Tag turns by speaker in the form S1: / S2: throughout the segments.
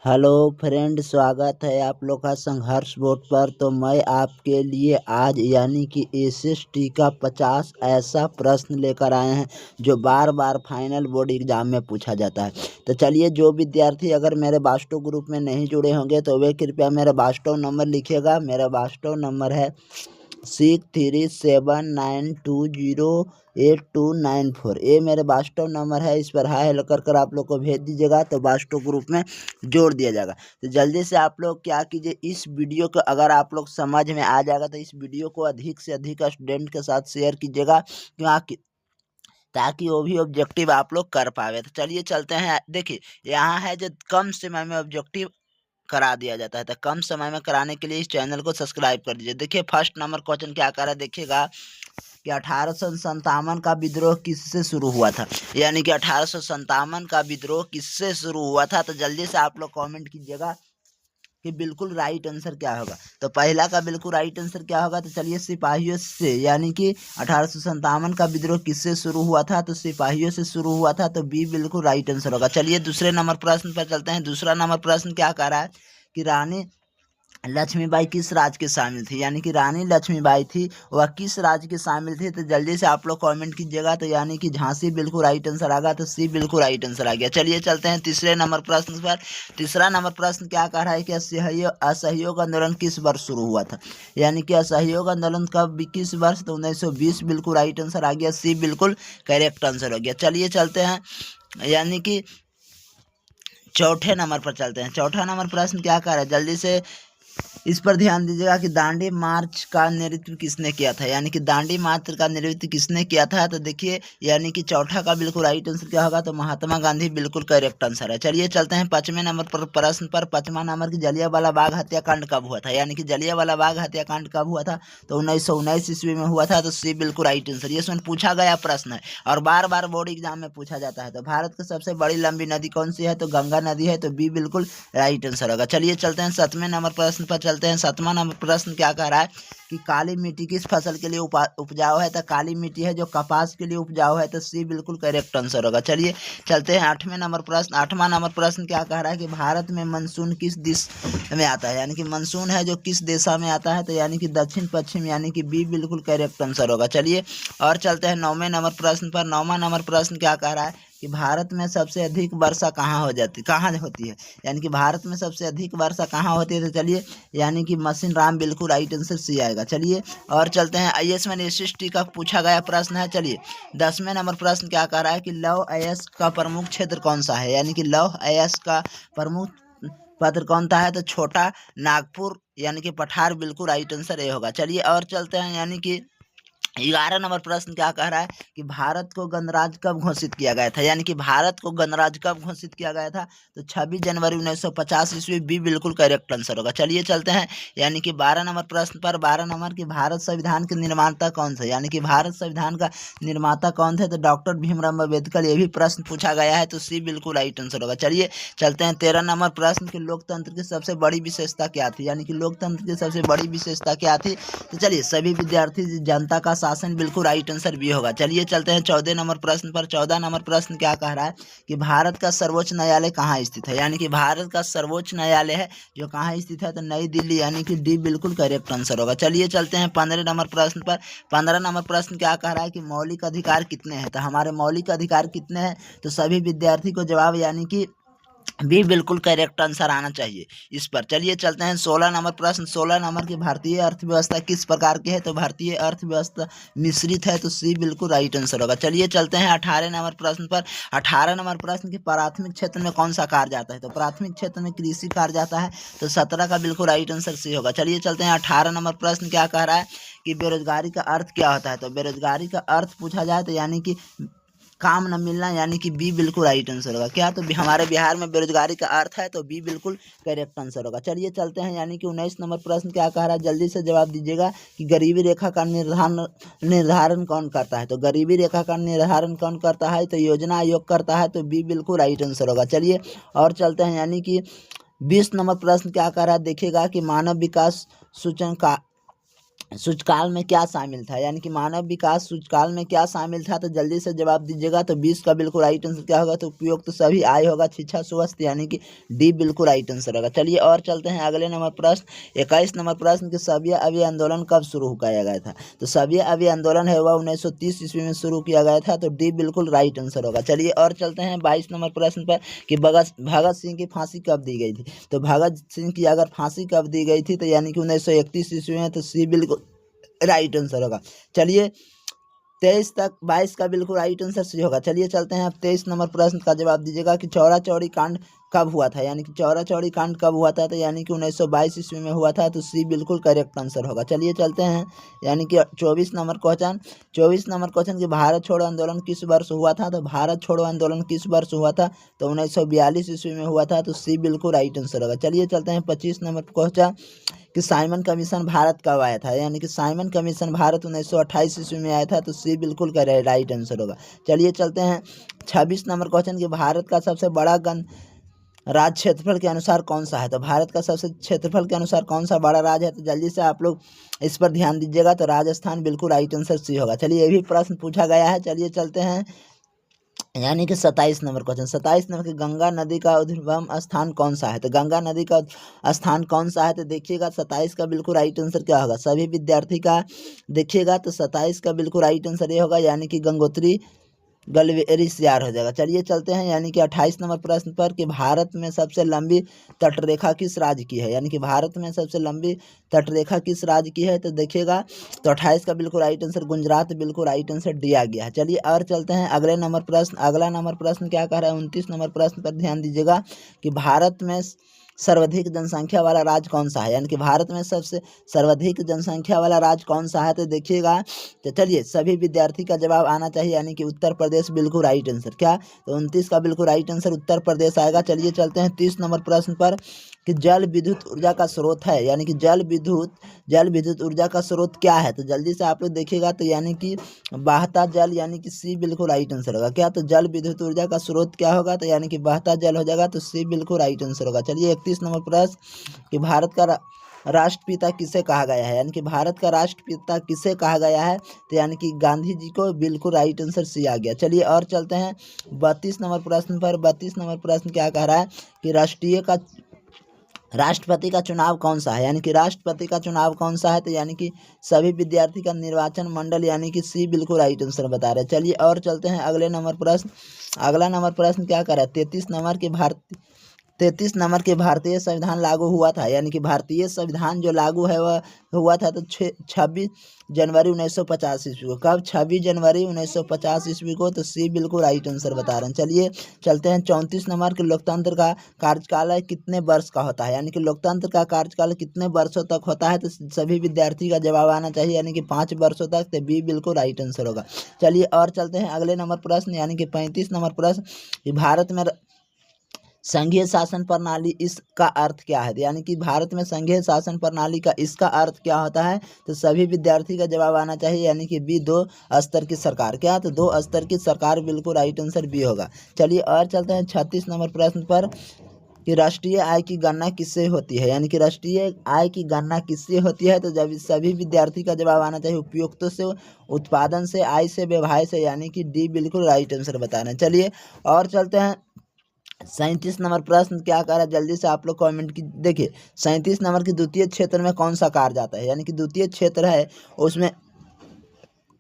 S1: Hello friend, स्वागत है आप लोग का संघर्ष बोर्ड पर। तो मैं आपके लिए आज यानी कि एसएसटी का 50 ऐसा प्रश्न लेकर आए हैं जो बार बार फाइनल बोर्ड एग्जाम में पूछा जाता है। तो चलिए, जो विद्यार्थी अगर मेरे वाट्सएप ग्रुप में नहीं जुड़े होंगे तो वे कृपया मेरा वाट्सएप नंबर लिखिएगा। मेरा वाट्सएप नंबर है 6379208294। ये मेरे वाट्सएप नंबर है। इस पर हाय हेलो कर आप लोग को भेज दीजिएगा तो वाट्सएप ग्रुप में जोड़ दिया जाएगा। तो जल्दी से आप लोग क्या कीजिए, इस वीडियो को अगर आप लोग समझ में आ जाएगा तो इस वीडियो को अधिक से अधिक स्टूडेंट के साथ शेयर कीजिएगा, क्योंकि ताकि वो भी ऑब्जेक्टिव आप लोग कर पावे। तो चलिए चलते हैं। देखिए, यहाँ है जो कम समय में ऑब्जेक्टिव करा दिया जाता है, तो कम समय में कराने के लिए इस चैनल को सब्सक्राइब कर दीजिए। देखिए, फर्स्ट नंबर क्वेश्चन क्या कर रहा है, देखिएगा कि 1857 का विद्रोह किससे शुरू हुआ था। यानी कि 1857 का विद्रोह किससे शुरू हुआ था। तो जल्दी से आप लोग कमेंट कीजिएगा कि बिल्कुल राइट आंसर क्या होगा। तो पहला का बिल्कुल राइट आंसर क्या होगा, तो चलिए सिपाहियों से, यानी कि 1857 का विद्रोह किससे शुरू हुआ था, तो सिपाहियों से शुरू हुआ था। तो बी बिल्कुल राइट आंसर होगा। चलिए दूसरे नंबर प्रश्न पर चलते हैं। दूसरा नंबर प्रश्न क्या कह रहा है कि रानी लक्ष्मीबाई किस राज्य के शामिल थी। यानी कि रानी लक्ष्मीबाई थी, वह किस राज्य के शामिल थी। तो जल्दी से आप लोग कमेंट कीजिएगा। तो यानी कि झांसी बिल्कुल राइट आंसर आ गया, तो सी बिल्कुल राइट आंसर आ गया। चलिए चलते हैं तीसरे नंबर प्रश्न पर। तीसरा नंबर प्रश्न क्या कह रहा है कि असहयोग आंदोलन किस वर्ष शुरू हुआ था। यानी कि असहयोग आंदोलन कब, किस वर्ष, तो 1920 बिल्कुल राइट आंसर आ गया। सी बिल्कुल करेक्ट आंसर हो गया। चलिए चलते हैं यानी कि चौथे नंबर पर चलते हैं। चौथा नंबर प्रश्न क्या कह रहा है, जल्दी से इस पर ध्यान दीजिएगा कि दांडी मार्च का नेतृत्व किसने किया था। यानी कि दांडी मार्च का नेतृत्व किसने किया था। तो देखिए, यानी कि चौथा का बिल्कुल राइट आंसर क्या होगा, तो महात्मा गांधी बिल्कुल करेक्ट आंसर है। चलिए चलते हैं पांचवें नंबर पर प्रश्न पर। पांचवा नंबर की जलियांवाला बाग हत्याकांड कब हुआ था। यानी कि जलियांवाला बाग हत्याकांड कब हुआ था, तो 1919 ईस्वी में हुआ था। तो सी बिल्कुल राइट आंसर। ये इसमें पूछा गया प्रश्न है और बार बार बोर्ड एग्जाम में पूछा जाता है। तो भारत की सबसे बड़ी लंबी नदी कौन सी है, तो गंगा नदी है। तो बी बिल्कुल राइट आंसर होगा। चलिए चलते हैं सातवें नंबर प्रश्न पर चलते हैं। सातवां नंबर प्रश्न क्या कह रहा है कि काली मिट्टी किस फसल के लिए उपजाऊ है। तो काली मिट्टी है जो कपास के लिए उपजाऊ है। तो सी बिल्कुल करेक्ट आंसर होगा। चलिए चलते हैं आठवें नंबर प्रश्न। आठवां नंबर प्रश्न क्या कह रहा है कि भारत में मानसून किस दिशा में आता है। यानी कि मानसून है जो किस दिशा में आता है। तो यानी कि दक्षिण पश्चिम, यानी कि बी बिल्कुल करेक्ट आंसर होगा। चलिए और चलते हैं नौवें नंबर प्रश्न पर। नौवां नंबर प्रश्न क्या कह रहा है कि भारत में सबसे अधिक वर्षा कहाँ होती है। यानी कि भारत में सबसे अधिक वर्षा कहाँ होती है। तो चलिए, यानी कि मशीन राम बिल्कुल राइट आंसर सी आएगा। चलिए और चलते हैं आईएएस में एसएसटी का पूछा गया प्रश्न है। चलिए 10वें नंबर प्रश्न क्या कह रहा है कि लौह अयस्क का प्रमुख क्षेत्र कौन सा है। यानी कि लौह अयस्क का प्रमुख पत्र कौन सा है, तो छोटा नागपुर, यानी कि पठार बिल्कुल राइट आंसर ये होगा। चलिए और चलते हैं यानी कि 11 नंबर प्रश्न क्या कह रहा है कि भारत को गणराज्य कब घोषित किया गया था। यानी कि भारत को गणराज्य कब घोषित किया गया था, तो 26 जनवरी 1950 ईस्वी। बी बिल्कुल करेक्ट आंसर होगा। चलिए चलते हैं यानी कि 12 नंबर प्रश्न पर। 12 नंबर की भारत संविधान के निर्माता कौन थे। यानी कि भारत संविधान का निर्माता कौन थे, तो डॉक्टर भीमराव अम्बेडकर। ये भी प्रश्न पूछा गया है। तो सी बिल्कुल राइट आंसर होगा। चलिए चलते हैं 13 नंबर प्रश्न की लोकतंत्र की सबसे बड़ी विशेषता क्या थी। यानी कि लोकतंत्र की सबसे बड़ी विशेषता क्या थी। तो चलिए, सभी विद्यार्थी जनता का शासन बिल्कुल राइट आंसर भी होगा। चलिए चलते हैं 14 नंबर प्रश्न पर। 14 नंबर प्रश्न क्या कह रहा है कि भारत का सर्वोच्च न्यायालय कहाँ स्थित है। यानी कि भारत का सर्वोच्च न्यायालय है जो कहाँ स्थित है, तो नई दिल्ली, यानी कि डी बिल्कुल करेक्ट आंसर होगा। चलिए चलते हैं 15 नंबर प्रश्न पर। 15 नंबर प्रश्न क्या कह रहा है कि मौलिक अधिकार कितने हैं। तो हमारे मौलिक अधिकार कितने हैं, तो सभी विद्यार्थी को जवाब यानी कि भी बिल्कुल करेक्ट आंसर आना चाहिए इस पर। चलिए चलते हैं 16 नंबर प्रश्न। 16 नंबर की भारतीय अर्थव्यवस्था किस प्रकार की है, तो भारतीय अर्थव्यवस्था मिश्रित है। तो सी बिल्कुल राइट आंसर होगा। चलिए चलते हैं 18 नंबर प्रश्न पर। 18 नंबर प्रश्न की प्राथमिक क्षेत्र में कौन सा कार्य आता है, तो प्राथमिक क्षेत्र में कृषि कार्य आता है। तो 17 का बिल्कुल राइट आंसर सी होगा। चलिए चलते हैं 18 नंबर प्रश्न क्या कह रहा है कि बेरोजगारी का अर्थ क्या होता है। तो बेरोजगारी का अर्थ पूछा जाए तो यानी कि काम न मिलना, यानी कि बी बिल्कुल राइट आंसर होगा। क्या, तो हमारे बिहार में बेरोजगारी का अर्थ है। तो बी बिल्कुल करेक्ट आंसर होगा। चलिए चलते हैं यानी कि 19 नंबर प्रश्न क्या कह रहा है, जल्दी से जवाब दीजिएगा कि गरीबी रेखा का निर्धारण कौन करता है। तो गरीबी रेखा का निर्धारण कौन करता है, तो योजना आयोग करता है। तो बी बिल्कुल राइट आंसर होगा। चलिए और चलते हैं यानी कि 20 नंबर प्रश्न क्या कह रहा है, देखिएगा कि मानव विकास सूचकांक सूचकांक में क्या शामिल था, यानी कि मानव विकास सूचकांक में क्या शामिल था, तो जल्दी से जवाब दीजिएगा। तो 20 का बिल्कुल राइट आंसर क्या होगा, तो उपयुक्त सभी आय होगा, शिक्षा स्वस्थ, यानी कि डी बिल्कुल राइट आंसर होगा। चलिए और चलते हैं अगले नंबर प्रश्न 21 नंबर प्रश्न कि सभ्य अवि आंदोलन कब शुरू किया गया था। तो सभ्य अवि आंदोलन है वह 1930 ईस्वी में शुरू किया गया था, तो डी बिल्कुल राइट आंसर होगा। चलिए और चलते हैं 22 नंबर प्रश्न पर कि भगत सिंह की फांसी कब दी गई थी। तो भगत सिंह की अगर फांसी कब दी गई थी, तो यानी कि 1931 ईस्वी में, तो सी बिल्कुल राइट आंसर होगा। चलिए 23 तक 22 का बिल्कुल राइट आंसर सी होगा। चलिए चलते हैं अब 23 नंबर प्रश्न का जवाब दीजिएगा कि चौरा चौरी कांड कब हुआ था, यानी कि चौरा चौरी कांड कब हुआ था, तो यानी कि 1922 ईस्वी में हुआ था, तो सी बिल्कुल करेक्ट आंसर होगा। चलिए चलते हैं यानी कि 24 नंबर क्वेश्चन कि भारत छोड़ो आंदोलन किस वर्ष हुआ था। तो भारत छोड़ो आंदोलन किस वर्ष हुआ था, तो 1942 ईस्वी में हुआ था, तो सी बिल्कुल राइट आंसर होगा। चलिए चलते हैं 25 नंबर क्वेश्चन कि साइमन कमीशन भारत कब आया था, यानी कि साइमन कमीशन भारत 1928 ईस्वी में आया था, तो सी बिल्कुल का राइट आंसर होगा। चलिए चलते हैं 26 नंबर क्वेश्चन कि भारत का सबसे बड़ा राज्य क्षेत्रफल के अनुसार कौन सा है। तो भारत का सबसे क्षेत्रफल के अनुसार कौन सा बड़ा राज्य है, तो जल्दी से आप लोग इस पर ध्यान दीजिएगा। तो राजस्थान बिल्कुल राइट आंसर सी होगा। चलिए ये भी प्रश्न पूछा गया है। चलिए चलते हैं यानी कि 27 नंबर क्वेश्चन 27 नंबर की गंगा नदी का उद्गम स्थान कौन सा है। तो गंगा नदी का स्थान कौन सा है, तो देखिएगा 27 का बिल्कुल राइट आंसर क्या होगा, सभी विद्यार्थी का देखिएगा। तो 27 का बिल्कुल राइट आंसर ये होगा, यानी कि गंगोत्री गलवेरी सियार हो जाएगा। चलिए चलते हैं यानी कि 28 नंबर प्रश्न पर कि भारत में सबसे लंबी तटरेखा किस राज्य की है, यानी कि भारत में सबसे लंबी तटरेखा किस राज्य की है, तो देखिएगा। तो 28 का बिल्कुल राइट आंसर गुजरात बिल्कुल राइट आंसर दिया गया है। चलिए और चलते हैं अगले नंबर प्रश्न। अगला नंबर प्रश्न क्या कह रहा है, 29 नंबर प्रश्न पर ध्यान दीजिएगा कि भारत में सर्वाधिक जनसंख्या वाला राज्य कौन सा है, यानी कि भारत में सबसे सर्वाधिक जनसंख्या वाला राज्य कौन सा है, तो देखिएगा। तो चलिए सभी विद्यार्थी का जवाब आना चाहिए, यानी कि उत्तर प्रदेश बिल्कुल राइट आंसर। क्या, तो 29 का बिल्कुल राइट आंसर उत्तर प्रदेश आएगा। चलिए चलते हैं 30 नंबर प्रश्न पर कि जल विद्युत ऊर्जा का स्रोत है, यानी कि जल विद्युत ऊर्जा का स्रोत क्या है, तो जल्दी से आप लोग देखिएगा। तो यानी कि बहता जल, यानी कि सी बिल्कुल राइट आंसर होगा। क्या, तो जल विद्युत ऊर्जा का स्रोत क्या होगा, तो यानी कि बहता जल हो जाएगा, तो सी बिल्कुल राइट आंसर होगा। चलिए 31 नंबर प्रश्न कि भारत का राष्ट्रपिता किसे कहा गया है, यानी कि भारत का राष्ट्रपिता किसे कहा गया है, तो यानी कि गांधी जी को बिल्कुल राइट आंसर सी आ गया। चलिए और चलते हैं 32 नंबर प्रश्न पर। 32 नंबर प्रश्न क्या कह रहा है कि राष्ट्रपति का चुनाव कौन सा है, यानी कि राष्ट्रपति का चुनाव कौन सा है, तो यानी कि सभी विद्यार्थी का निर्वाचन मंडल, यानी कि सी बिल्कुल राइट आंसर बता रहे हैं। चलिए और चलते हैं अगले नंबर प्रश्न। अगला नंबर प्रश्न क्या कर रहा है, 33 नंबर के भारतीय संविधान लागू हुआ था, यानी कि भारतीय संविधान जो लागू है वह हुआ था तो 26 जनवरी 1950 ईस्वी को। कब, 26 जनवरी 1950 ईस्वी को, तो सी बिल्कुल राइट आंसर बता रहे हैं। चलिए चलते हैं 34 नंबर के लोकतंत्र का कार्यकाल कितने वर्ष का होता है, यानी कि लोकतंत्र का कार्यकाल कितने वर्षों तक होता है, तो सभी विद्यार्थी का जवाब आना चाहिए, यानी कि 5 वर्षों तक, तो बी बिल्कुल राइट आंसर होगा। चलिए और चलते हैं अगले नंबर प्रश्न यानी कि 35 नंबर प्रश्न कि भारत में संघीय शासन प्रणाली इसका अर्थ क्या है, यानी कि भारत में संघीय शासन प्रणाली का इसका अर्थ क्या होता है, तो सभी विद्यार्थी का जवाब आना चाहिए, यानी कि बी 2 स्तर की सरकार। क्या, तो 2 स्तर की सरकार बिल्कुल राइट आंसर बी होगा। चलिए और चलते हैं 36 नंबर प्रश्न पर कि राष्ट्रीय आय की गणना किससे होती है, यानी कि राष्ट्रीय आय की गणना किससे होती है, तो जब सभी विद्यार्थी का जवाब आना चाहिए उपयुक्तों से, उत्पादन से, आय से, व्यवहार से, यानी कि डी बिल्कुल राइट आंसर बता रहे हैं। चलिए और चलते हैं 37 नंबर प्रश्न क्या कह रहा है, जल्दी से आप लोग कमेंट की देखिए। 37 नंबर की द्वितीय क्षेत्र में कौन सा कार्य जाता है, यानी कि द्वितीय क्षेत्र है उसमें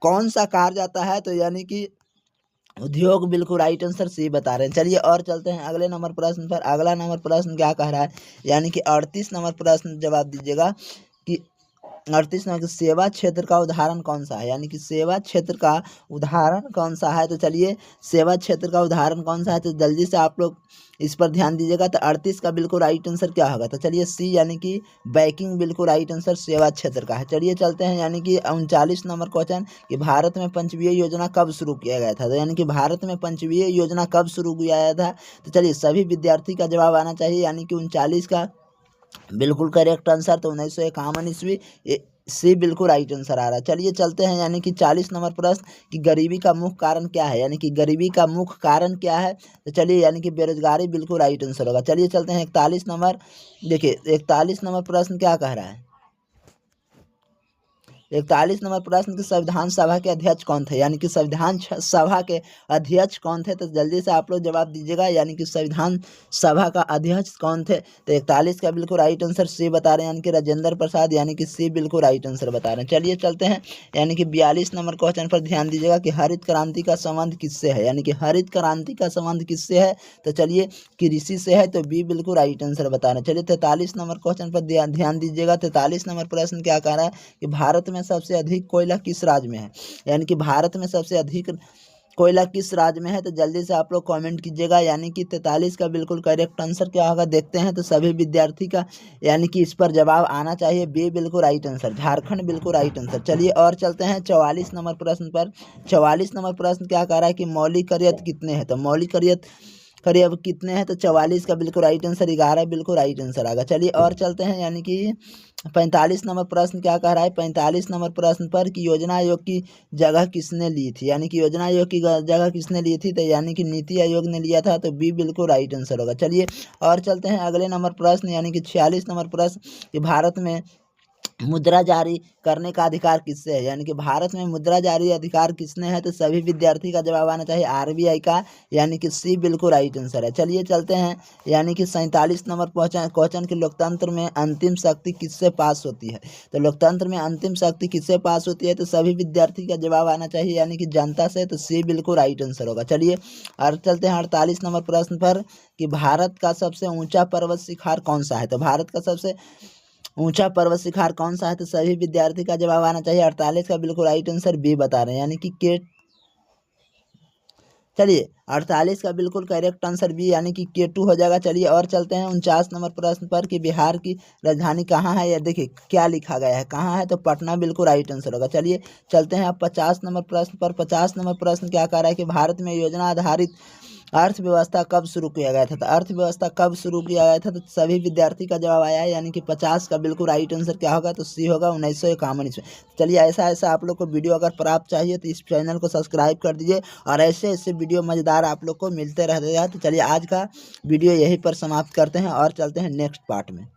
S1: कौन सा कार्य जाता है, तो यानी कि उद्योग बिल्कुल राइट आंसर सी बता रहे हैं। चलिए और चलते हैं अगले नंबर प्रश्न पर। अगला नंबर प्रश्न क्या कह रहा है, यानी कि 38 नंबर प्रश्न जवाब दीजिएगा कि 38 नंबर सेवा क्षेत्र का उदाहरण कौन सा है, यानी कि सेवा क्षेत्र का उदाहरण कौन सा है, तो चलिए सेवा क्षेत्र का उदाहरण कौन सा है, तो जल्दी से आप लोग इस पर ध्यान दीजिएगा। तो 38 का बिल्कुल राइट आंसर क्या होगा, तो चलिए सी, यानी कि बैंकिंग बिल्कुल राइट आंसर सेवा क्षेत्र का है। चलिए चलते हैं यानी कि 39 नंबर क्वेश्चन कि भारत में पंचवीय योजना कब शुरू किया गया था, तो यानी कि भारत में पंचवीय योजना कब शुरू किया गया था, तो चलिए सभी विद्यार्थी का जवाब आना चाहिए, यानी कि 39 का बिल्कुल करेक्ट आंसर, तो 1951 ईस्वी सी बिल्कुल राइट आंसर आ रहा है। चलिए चलते हैं यानी कि 40 नंबर प्रश्न कि गरीबी का मुख्य कारण क्या है, यानी कि गरीबी का मुख्य कारण क्या है, तो चलिए यानी कि बेरोजगारी बिल्कुल राइट आंसर होगा। चलिए चलते हैं 41 नंबर, देखिए 41 नंबर प्रश्न क्या कह रहा है, 41 नंबर प्रश्न कि संविधान सभा के अध्यक्ष कौन थे, यानी कि संविधान सभा के अध्यक्ष कौन थे। तो जल्दी से आप लोग जवाब दीजिएगा, यानी कि संविधान सभा का अध्यक्ष कौन थे। तो 41 का बिल्कुल राइट आंसर सी बता रहे हैं, यानी कि राजेंद्र प्रसाद, यानी कि सी बिल्कुल राइट आंसर बता रहे हैं। चलिए चलते हैं, यानी कि 42 नंबर क्वेश्चन पर ध्यान दीजिएगा कि हरित क्रांति का संबंध किससे है, यानी कि हरित क्रांति का संबंध किससे है। तो चलिए कृषि से है, तो बी बिल्कुल राइट आंसर बता रहे हैं। चलिए 43 नंबर क्वेश्चन पर ध्यान दीजिएगा। 43 नंबर प्रश्न क्या कह रहा है कि भारत में सबसे अधिक कोयला किस राज्य में है, यानी कि भारत में सबसे अधिक कोयला किस राज्य में है। तो जल्दी से आप लोग कमेंट कीजिएगा, यानी कि 43 का बिल्कुल करेक्ट आंसर क्या होगा देखते हैं। तो सभी विद्यार्थी का यानी कि इस पर जवाब आना चाहिए, बी बिल्कुल राइट आंसर, झारखंड बिल्कुल राइट आंसर। चलिए और चलते हैं 44 नंबर प्रश्न पर। 44 नंबर प्रश्न क्या कह रहा है कि मौलिक करियत कितने हैं। तो मौलिक करियत अब कितने हैं। तो 44 का बिल्कुल राइट आंसर 11 बिल्कुल राइट आंसर आएगा। चलिए और चलते हैं, यानी कि 45 नंबर प्रश्न क्या कह रहा है। 45 नंबर प्रश्न पर कि योजना आयोग की जगह किसने ली थी, यानी कि योजना आयोग की जगह किसने ली थी। तो यानी कि नीति आयोग ने लिया था, तो बी बिल्कुल राइट आंसर होगा। चलिए और चलते हैं अगले नंबर प्रश्न, यानी कि 46 नंबर प्रश्न कि भारत में मुद्रा जारी करने का अधिकार किससे है, यानी कि भारत में मुद्रा जारी अधिकार किसने है। तो सभी विद्यार्थी का जवाब आना चाहिए आरबीआई का, यानी कि सी बिल्कुल राइट आंसर है। चलिए चलते हैं, यानी कि 47 नंबर क्वेश्चन के लोकतंत्र में अंतिम शक्ति किससे पास होती है। तो लोकतंत्र में अंतिम शक्ति किससे पास होती है। तो सभी विद्यार्थी का जवाब आना चाहिए, यानी कि जनता से, तो सी बिल्कुल राइट आंसर होगा। चलिए और चलते हैं 48 नंबर प्रश्न पर कि भारत का सबसे ऊंचा पर्वत शिखर कौन सा है। तो भारत का सबसे ऊंचा पर्वत शिखर कौन सा है। तो सभी विद्यार्थी का जवाब आना चाहिए 48 का बिल्कुल राइट आंसर बी बता रहे हैं, यानी कि के। चलिए 48 का बिल्कुल करेक्ट आंसर बी, यानी कि K2 हो जाएगा। चलिए और चलते हैं 49 नंबर प्रश्न पर कि बिहार की राजधानी कहाँ है। या देखिए क्या लिखा गया है, कहाँ है। तो पटना बिल्कुल राइट आंसर होगा। चलिए चलते हैं अब 50 नंबर प्रश्न पर। 50 नंबर प्रश्न क्या कह रहा है कि भारत में योजना आधारित अर्थव्यवस्था कब शुरू किया गया था। तो अर्थव्यवस्था कब शुरू किया गया था। तो सभी विद्यार्थी का जवाब आया है, यानी कि 50 का बिल्कुल राइट आंसर क्या होगा। तो सी होगा 1951 ईस्वी। चलिए ऐसा ऐसा आप लोग को वीडियो अगर प्राप्त चाहिए तो इस चैनल को सब्सक्राइब कर दीजिए, और ऐसे ऐसे वीडियो मज़ेदार आप लोग को मिलते रहते हैं। तो चलिए आज का वीडियो यहीं पर समाप्त करते हैं और चलते हैं नेक्स्ट पार्ट में।